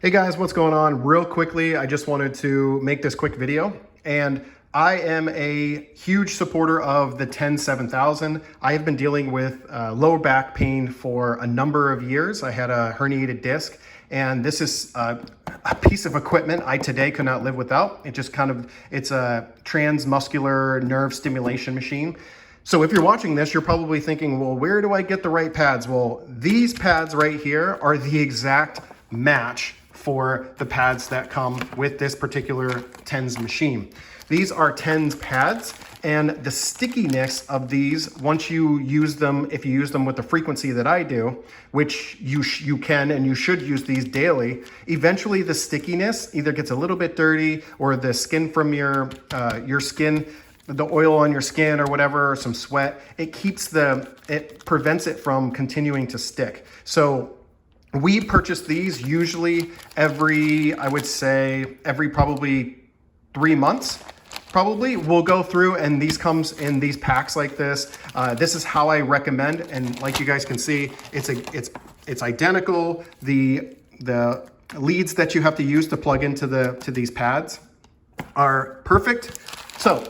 Hey guys, what's going on? Real quickly, I just wanted to make this quick video, and I am a huge supporter of the TENS 7000. I have been dealing with lower back pain for a number of years. I had a herniated disc, and this is a piece of equipment I today could not live without. It's a transmuscular nerve stimulation machine. So if you're watching this, you're probably thinking, well, where do I get the right pads? Well, these pads right here are the exact match for the pads that come with this particular TENS machine. These are TENS pads, and the stickiness of these, once you use them, if you use them with the frequency that I do, which you can and you should use these daily, eventually the stickiness either gets a little bit dirty, or the skin from your skin, the oil on your skin or whatever, or some sweat, it prevents it from continuing to stick. So we purchase these usually every probably 3 months. Probably we'll go through, and these comes in these packs like this. This is how I recommend, and like you guys can see, it's identical. The leads that you have to use to plug into these pads are perfect. So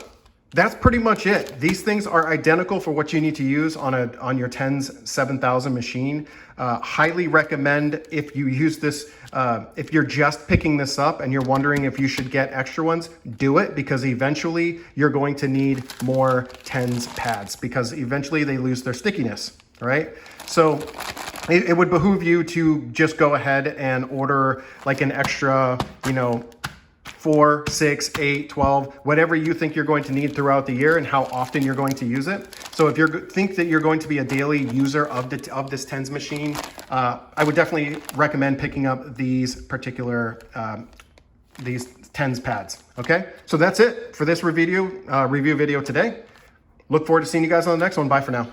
that's pretty much it. These things are identical for what you need to use on your TENS 7000 machine. Highly recommend, if you use this, if you're just picking this up and you're wondering if you should get extra ones, do it, because eventually you're going to need more TENS pads, because eventually they lose their stickiness, right? So it would behoove you to just go ahead and order like an extra, 4, 6, 8, 12, whatever you think you're going to need throughout the year and how often you're going to use it. So if you think that you're going to be a daily user of this TENS machine, I would definitely recommend picking up these particular these TENS pads. Okay, so that's it for this review video today. Look forward to seeing you guys on the next one. Bye for now.